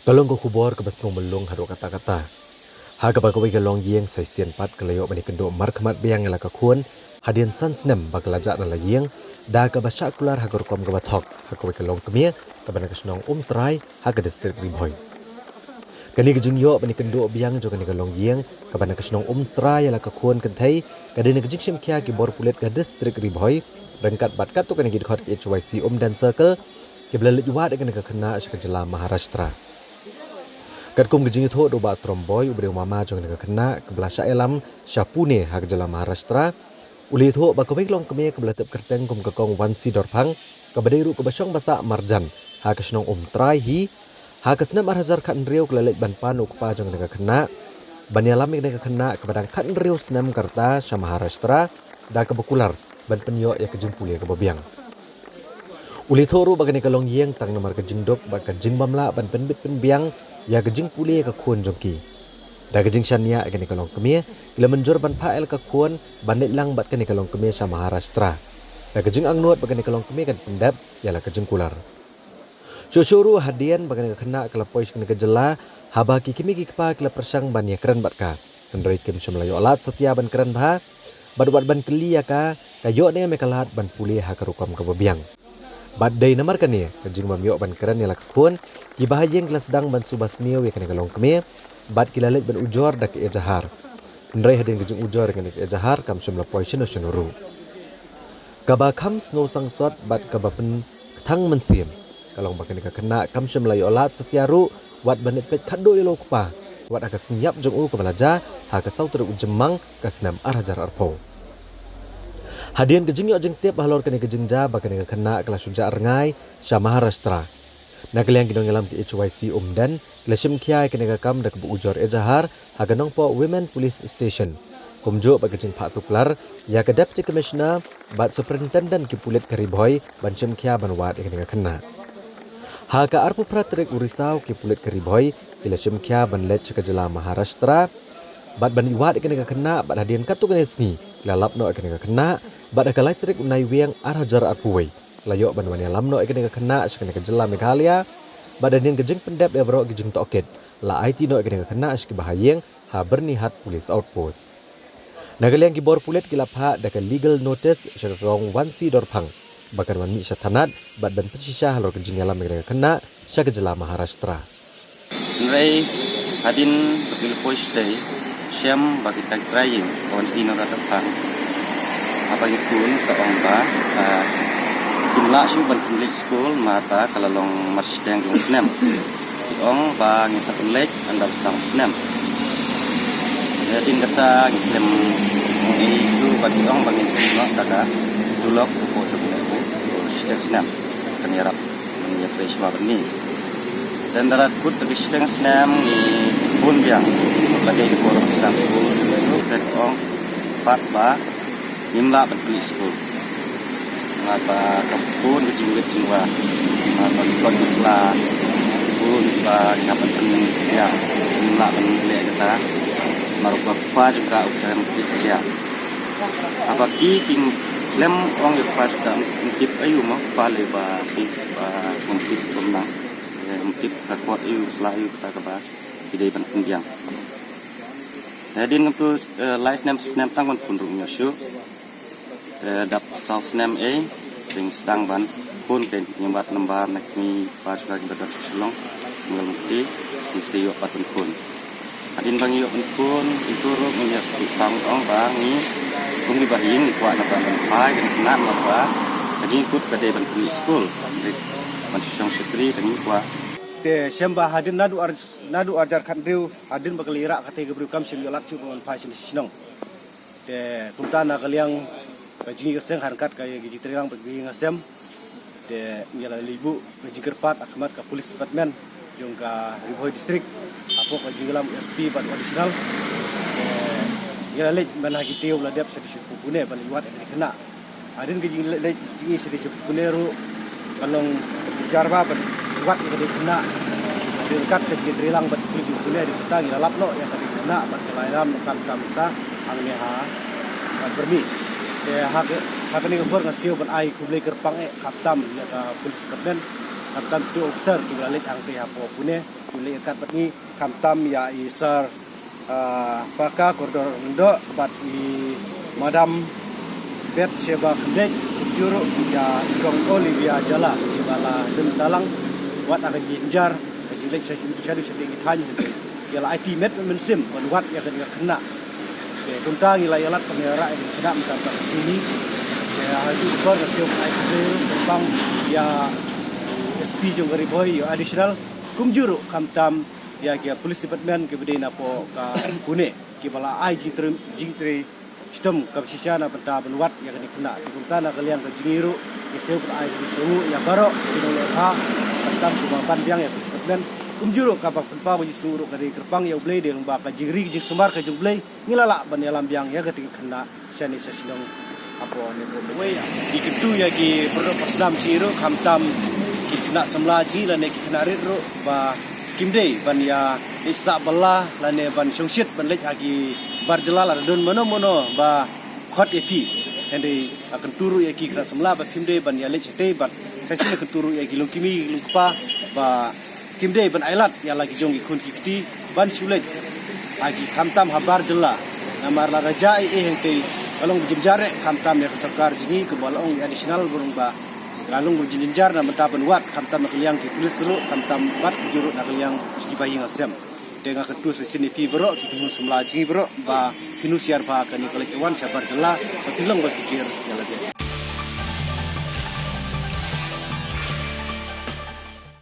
Kalong ko kubor ke basngong melung hado kata-kata. Ha kabagawi kalong yeng sai sian pat kalayo bani kendo markhamat biang la ka khun hadian san snem baglajak na la yeng da ka basha kular ha gorkom ka bathok ha kawi kalong kemia ka bana kasnong trai ha ka distrik ribhoi. Kani ka jingyo bani kendo biang jo kani kalong yeng ka bana kasnong trai la ka khun kan thai ka deni ka jingshim khia ki bor pulet ka distrik ribhoi rengkat bat kat tu kani ki khot HYC dan circle ki belalit yuwa dengan ka khana ka jela Maharashtra. Kat kum gejing itu do ba tromboy ubre mama jong dengan kena kebelah Syaelam Syapune hak jela Maharashtra uli itu ba kawai long keme kebelah tep kerteng kum kekong wansi dorpang kabadairu kebasyong basa marjan ha kesnong trai hi ha kesnam arhajar kan riau kelalek ban panu kepa jong dengan kena banyalam dengan kena kebadang kan riau senam karta Syam Maharashtra da kebakular ban penyo ya kejing pulia kebabiang. Uli thoru bagani kalong yeng tang nomor kejing dok ba kejing bamla ban penbit penbiang ya kejing puli ka khun jongki da kejing shania agani kalong kemia ila menjor ban phael ka khun banit lang bat kani kalong kemia sa Maharashtra da kejing angnut bagani kalong kemia kan pendap yala kejing kular syusyuru hadian bagani kena kelapoi kena kejela habaki kimi ki kpa kela persang ban ya keren bat ka kendrai kim semlayo alat setia ban keren bha bat ban keli ya ka kayo ne mekalat ban puli ha karukam ka babiang. Bat day namar kani kejing mamyo ban keren yala khun ki bahayeng kelas sedang ban subas niu ya kani kalong keme bat kilalet ban ujor dak ejahar ndrai hadin kejing ujor kani ejahar kam semla poison sunuru kaba kam snow sangsot bat kaba pen thang mensim kalong bakani ka kena kam semla yolat setiaru wat banit pet khado yelo kpa wat akas nyap jong u kabalaja ha ka sautur ujemang kasnam arhajar arpo. Hadian kejing yo jeng tiap halor kani kejing ja bakani kena kelas suja rengai Syam Maharashtra. Nakaliang kinong alam ki HYC dan kelashim kiai kani kam dak bu ujor ejahar haganong po Women Police Station. Kumjo bag kejing pak tuklar ya ke Deputy Commissioner bat Superintendent ki pulit Karibhoi ban shim kia ban wat kani kena. Ha ka arpu pratrik urisau ki pulit Karibhoi kelashim kia ban let ke jela Maharashtra bat ban iwat kani kena bat hadian katu kani sngi lalap no kani kena bat elektrik unai wiang arhajar arpuwei layok ban wani lamno ikene kena skene kejela Meghalaya badanin kejing pendap ya bro kejing toket la IT no ikene kena ski bahayeng ha bernihat police outpost nagaliang gibor pulet kilapha daka legal notice syarong wansi dorpang bakan wan mi syatanat bat ban pesisha halor kejing alam ikene kena sya kejela Maharashtra nrai hadin betul post day syam bagi tag trying wansi no datang apa itu ke ongba jumlah suban public school mata kalalong masjid yang senam ong ba ngisa lek andar stang senam jadi kata ngiklem itu bagi ong bagi semua daga dulok ko sebenarnya sistem senam kenyarap menyat resma ini dan darat kut sistem senam ni pun biang lagi di forum senam school itu dan ong pat ba nimla ban police school ngapa kampun kejing wa ngapa kon isla pun ba ngapa temen ya nimla ban le kata marupa pa juga ucapan kerja apa ki king lem ong ya pa juga mungkin ayu mah pale ba ki ba mungkin pernah mungkin kuat ayu selayu kata ba ide ban pendiang jadi untuk license name tanggon pun rumnya show dap south name sing sedang ban pun ken nyembat lembar nak ni pas lagi bedak selong mengerti mesti yo patun pun adin bang yo pun itu ro menyas sang ong bang ni pun dibahin kuat na ban pai kan nan apa jadi ikut ke ban school ban song sekri dan kuat te semba hadin nadu ajar kan riu hadin bagelira kate gebru kam sim yo lak chu ban pai sinong te kumtana kaliang kajing keseng harkat kaya gigi terang pergi ngasem de nyala libu kajing kerpat akmat ka police department jong ka Ribhoi district apo kajing lam SP bat additional nyala lej mana kiteu la dep sedi pune ban liwat kena adin kajing lej jingi sedi pune ru kalong jarba ban liwat kena dekat kajing terang bat kajing pune di petang nyala lapno ya kena bat kelairam kam ta ang neha bat permi hak ni gubernur ngasih ban ai kublai kerpang katam ya ka polis kapten kamtam tu obser ki balik ang pe hapo pune tuli kat patni kamtam ya isar paka koridor ndo bat i madam bet sheba kendek juru ya kong Olivia jala di bala dem talang wat akan jinjar jelek saya seding tanya ya la IT met mensim wat ya kena kunta ngilai alat kamera yang sedang mencapai sini ya itu kor kasih IT bang ya SP jong gari boy ya additional kum juru kamtam ya kia police department ke bedena po ka pune ki bala IG jingtre sistem kapsisiana benta benwat ya kena kunta na kalian ke jingiru ki seu ai seu ya baro ki ha kamtam kumapan biang ya police department kumjuro kapak penpa bagi suruh dari kerpang ya blay dia lomba ka jigri jing sumar ka jung blay ngilala ban ya lambiang ya ketika kena sani sesidong apa ni boleh di ketu ya ki perlu pasdam ciro kamtam ki kena semlaji lan ki kena ridro ba kimde ban ya isa bala lan ban sungsit ban lek agi barjelala don mono ba khot epi hende akan turu ya ki kena semla ba kimde ban ya lek te bat kasi akan turu ya ki lungkimi lungpa ba kimde ban ailat ya lagi jongi kun kiti ban sulet agi kamtam habar jela namar la raja hente kalong jinjare kamtam ya sarkar jini ke balong additional burung ba kalong jinjar na mataban wat kamtam na kaliang ki pulis dulu kamtam bat jurut na kaliang sibayi ngasem dengan ketu sini pi bro kita semula jingi bro ba kinu siar ba kani kolekwan sabar jela patilong ba pikir ya lagi